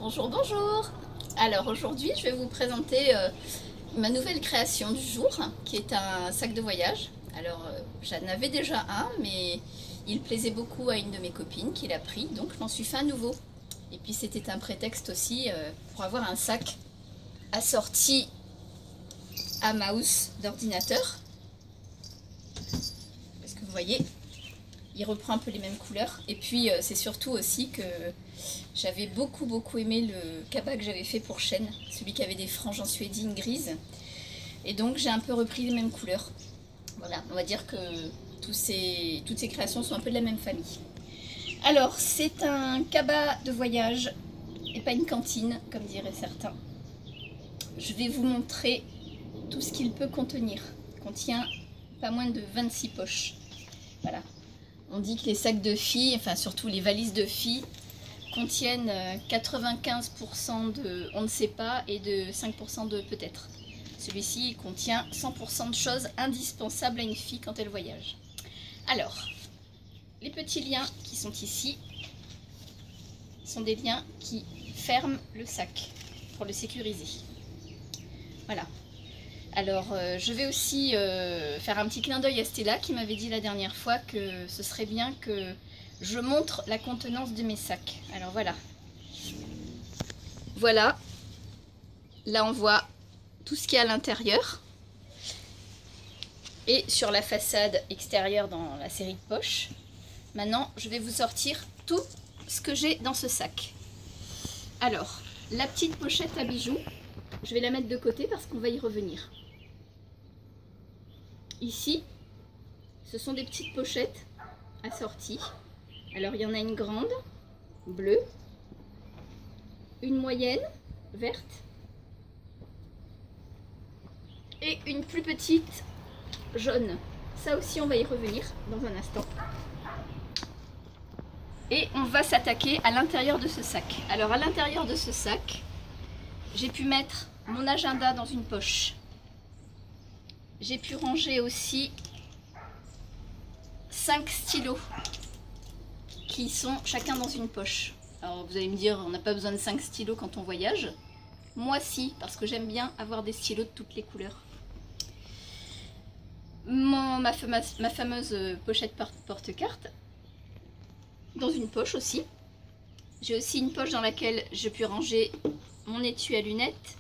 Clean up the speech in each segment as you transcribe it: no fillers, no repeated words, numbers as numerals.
Bonjour, bonjour. Alors aujourd'hui, je vais vous présenter ma nouvelle création du jour, qui est un sac de voyage. Alors j'en avais déjà un, mais il plaisait beaucoup à une de mes copines qui l'a pris, donc je m'en suis fait un nouveau. Et puis c'était un prétexte aussi pour avoir un sac assorti à mouse d'ordinateur. Parce que vous voyez, il reprend un peu les mêmes couleurs. Et puis c'est surtout aussi que j'avais beaucoup aimé le cabas que j'avais fait pour Chêne, celui qui avait des franges en suédine grises. Et donc j'ai un peu repris les mêmes couleurs. Voilà, on va dire que toutes ces créations sont un peu de la même famille. Alors c'est un cabas de voyage et pas une cantine, comme diraient certains. Je vais vous montrer tout ce qu'il peut contenir. Il contient pas moins de 26 poches. Voilà. On dit que les sacs de filles, enfin surtout les valises de filles, contiennent 95% de on ne sait pas et de 5% de peut-être. Celui-ci contient 100% de choses indispensables à une fille quand elle voyage. Alors, les petits liens qui sont ici sont des liens qui ferment le sac pour le sécuriser. Voilà. Alors, je vais aussi faire un petit clin d'œil à Stella qui m'avait dit la dernière fois que ce serait bien que je montre la contenance de mes sacs. Alors voilà. Voilà. Là, on voit tout ce qu'il y a à l'intérieur. Et sur la façade extérieure dans la série de poches. Maintenant, je vais vous sortir tout ce que j'ai dans ce sac. Alors, la petite pochette à bijoux, je vais la mettre de côté parce qu'on va y revenir. Ici, ce sont des petites pochettes assorties. Alors, il y en a une grande, bleue, une moyenne, verte, et une plus petite, jaune. Ça aussi, on va y revenir dans un instant. Et on va s'attaquer à l'intérieur de ce sac. Alors, à l'intérieur de ce sac, j'ai pu mettre mon agenda dans une poche. J'ai pu ranger aussi 5 stylos qui sont chacun dans une poche. Alors vous allez me dire, on n'a pas besoin de 5 stylos quand on voyage. Moi si, parce que j'aime bien avoir des stylos de toutes les couleurs. Ma fameuse pochette porte-carte dans une poche aussi. J'ai aussi une poche dans laquelle je peux ranger mon étui à lunettes,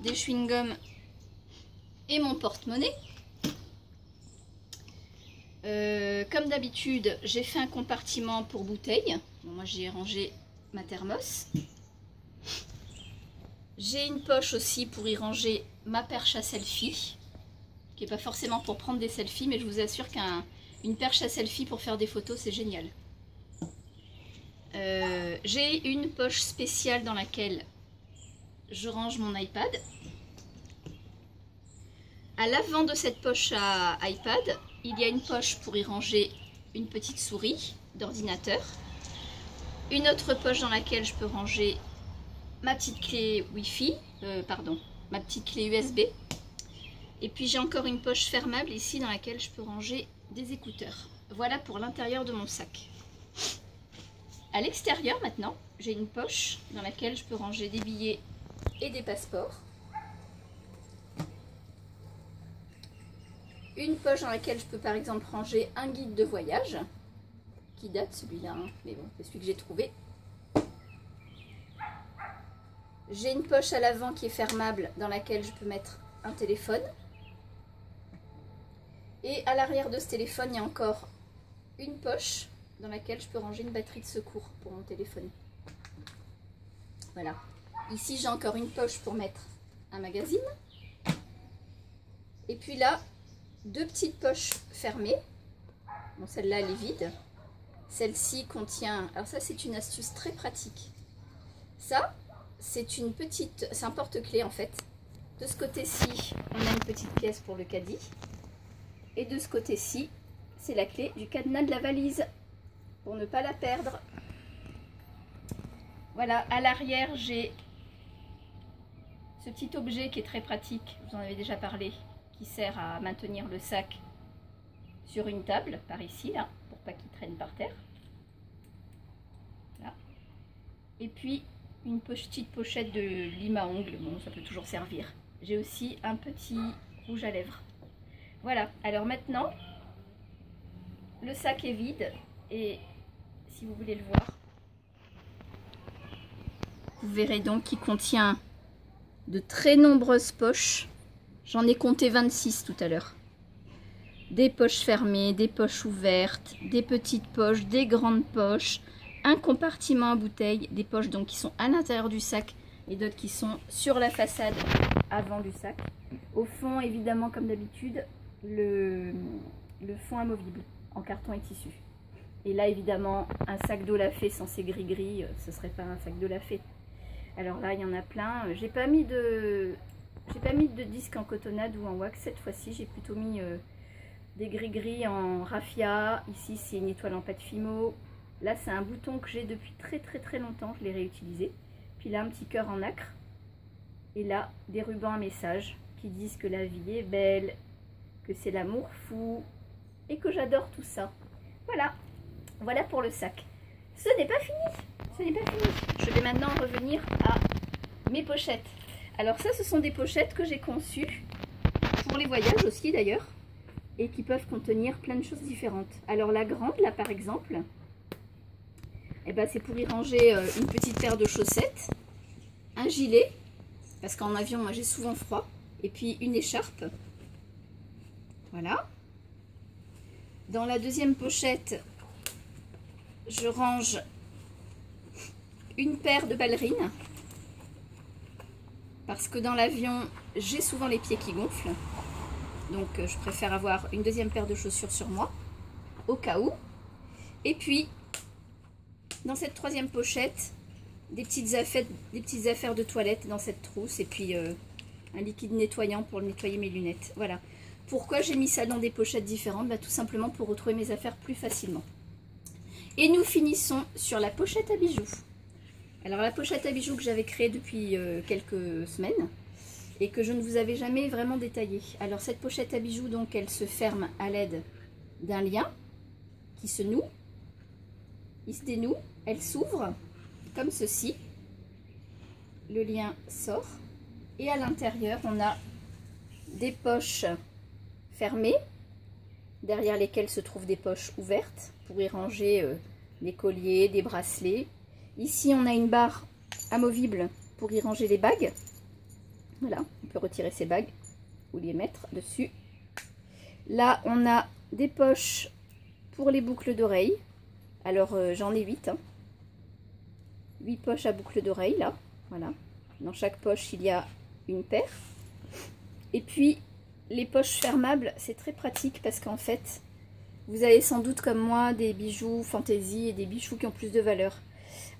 des chewing-gums et mon porte-monnaie. Comme d'habitude, j'ai fait un compartiment pour bouteilles. Bon, moi, j'ai rangé ma thermos. J'ai une poche aussi pour y ranger ma perche à selfie, qui n'est pas forcément pour prendre des selfies, mais je vous assure qu'une perche à selfie pour faire des photos, c'est génial. J'ai une poche spéciale dans laquelle je range mon iPad. À l'avant de cette poche à iPad, il y a une poche pour y ranger une petite souris d'ordinateur. Une autre poche dans laquelle je peux ranger ma petite clé Wi-Fi, ma petite clé USB. Et puis j'ai encore une poche fermable ici dans laquelle je peux ranger des écouteurs. Voilà pour l'intérieur de mon sac. À l'extérieur maintenant, j'ai une poche dans laquelle je peux ranger des billets et des passeports. Une poche dans laquelle je peux par exemple ranger un guide de voyage, qui date celui-là, hein, mais bon, c'est celui que j'ai trouvé. J'ai une poche à l'avant qui est fermable dans laquelle je peux mettre un téléphone. Et à l'arrière de ce téléphone, il y a encore une poche dans laquelle je peux ranger une batterie de secours pour mon téléphone. Voilà. Ici, j'ai encore une poche pour mettre un magazine. Et puis là, deux petites poches fermées. Bon, celle-là, elle est vide. Celle-ci contient... Alors ça, c'est une astuce très pratique. Ça, c'est un porte-clés en fait. De ce côté-ci, on a une petite pièce pour le caddie. Et de ce côté-ci, c'est la clé du cadenas de la valise pour ne pas la perdre. Voilà, à l'arrière, j'ai ce petit objet qui est très pratique. Je vous en avais déjà parlé. Qui sert à maintenir le sac sur une table, par ici, là, pour pas qu'il traîne par terre. Là. Et puis, une petite pochette de lime à ongles, bon ça peut toujours servir. J'ai aussi un petit rouge à lèvres. Voilà, alors maintenant, le sac est vide et si vous voulez le voir, vous verrez donc qu'il contient de très nombreuses poches. J'en ai compté 26 tout à l'heure. Des poches fermées, des poches ouvertes, des petites poches, des grandes poches, un compartiment à bouteilles, des poches donc qui sont à l'intérieur du sac et d'autres qui sont sur la façade avant du sac. Au fond, évidemment, comme d'habitude, le fond amovible en carton et tissu. Et là, évidemment, un sac d'Olafé sans ces gris-gris, ce serait pas un sac d'Olafé. Alors là, il y en a plein. J'ai pas mis de disque en cotonnade ou en wax cette fois-ci. J'ai plutôt mis des gris-gris en raffia. Ici, c'est une étoile en pâte Fimo. Là, c'est un bouton que j'ai depuis très longtemps. Je l'ai réutilisé. Puis là, un petit cœur en nacre. Et là, des rubans à message qui disent que la vie est belle, que c'est l'amour fou et que j'adore tout ça. Voilà. Voilà pour le sac. Ce n'est pas fini. Ce n'est pas fini. Je vais maintenant revenir à mes pochettes. Alors ça, ce sont des pochettes que j'ai conçues pour les voyages aussi d'ailleurs, et qui peuvent contenir plein de choses différentes. Alors la grande, là par exemple, eh ben, c'est pour y ranger une petite paire de chaussettes, un gilet, parce qu'en avion, moi j'ai souvent froid, et puis une écharpe. Voilà. Dans la deuxième pochette, je range une paire de ballerines, parce que dans l'avion, j'ai souvent les pieds qui gonflent. Donc je préfère avoir une deuxième paire de chaussures sur moi, au cas où. Et puis, dans cette troisième pochette, des petites affaires de toilette dans cette trousse. Et puis un liquide nettoyant pour nettoyer mes lunettes. Voilà. Pourquoi j'ai mis ça dans des pochettes différentes? Bah, tout simplement pour retrouver mes affaires plus facilement. Et nous finissons sur la pochette à bijoux. Alors la pochette à bijoux que j'avais créée depuis quelques semaines et que je ne vous avais jamais vraiment détaillée. Alors cette pochette à bijoux, donc elle se ferme à l'aide d'un lien qui se noue, il se dénoue, elle s'ouvre comme ceci, le lien sort et à l'intérieur on a des poches fermées derrière lesquelles se trouvent des poches ouvertes pour y ranger des colliers, des bracelets. Ici, on a une barre amovible pour y ranger les bagues. Voilà, on peut retirer ces bagues ou les mettre dessus. Là, on a des poches pour les boucles d'oreilles. Alors, j'en ai 8. 8 poches à boucles d'oreilles, là. Voilà. Dans chaque poche, il y a une paire. Et puis, les poches fermables, c'est très pratique parce qu'en fait, vous avez sans doute comme moi des bijoux fantaisie et des bijoux qui ont plus de valeur.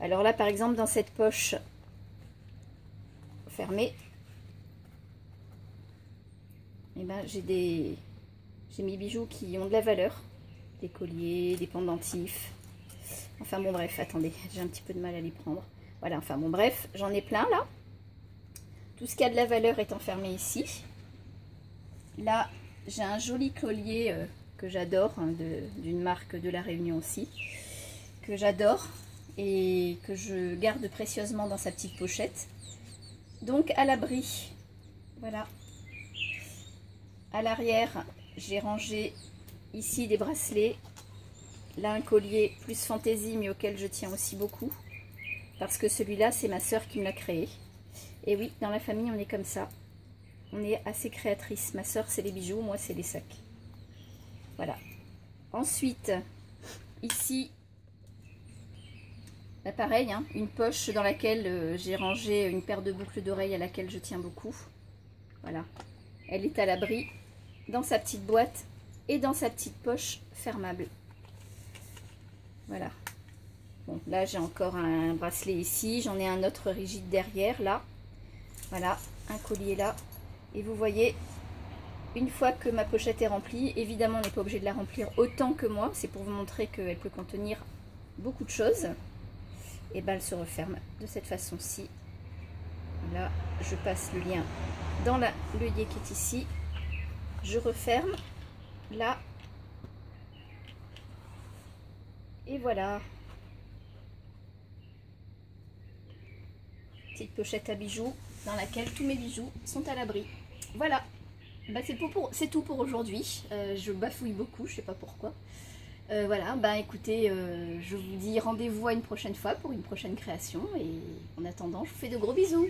Alors là, par exemple, dans cette poche fermée, eh ben, j'ai mes bijoux qui ont de la valeur. Des colliers, des pendentifs. Enfin bon, bref, attendez, j'ai un petit peu de mal à les prendre. Voilà, enfin bon, bref, j'en ai plein là. Tout ce qui a de la valeur est enfermé ici. Là, j'ai un joli collier que j'adore, hein, d'une marque de La Réunion aussi, que j'adore et que je garde précieusement dans sa petite pochette. Donc à l'abri, voilà. À l'arrière, j'ai rangé ici des bracelets. Là, un collier plus fantaisie, mais auquel je tiens aussi beaucoup. Parce que celui-là, c'est ma sœur qui me l'a créé. Et oui, dans la famille, on est comme ça. On est assez créatrice. Ma sœur, c'est les bijoux, moi, c'est les sacs. Voilà. Ensuite, ici, bah pareil, hein, une poche dans laquelle j'ai rangé une paire de boucles d'oreilles à laquelle je tiens beaucoup. Voilà. Elle est à l'abri dans sa petite boîte et dans sa petite poche fermable. Voilà. Bon, là, j'ai encore un bracelet ici. J'en ai un autre rigide derrière, là. Voilà, un collier là. Et vous voyez, une fois que ma pochette est remplie, évidemment, on n'est pas obligé de la remplir autant que moi. C'est pour vous montrer qu'elle peut contenir beaucoup de choses. Et ben, elle se referme de cette façon-ci. Là, je passe le lien dans l'œillet qui est ici. Je referme. Là. Et voilà. Petite pochette à bijoux dans laquelle tous mes bijoux sont à l'abri. Voilà, bah, c'est tout pour aujourd'hui. Je bafouille beaucoup, je sais pas pourquoi. Voilà, bah écoutez, je vous dis rendez-vous à une prochaine fois pour une prochaine création. Et en attendant, je vous fais de gros bisous.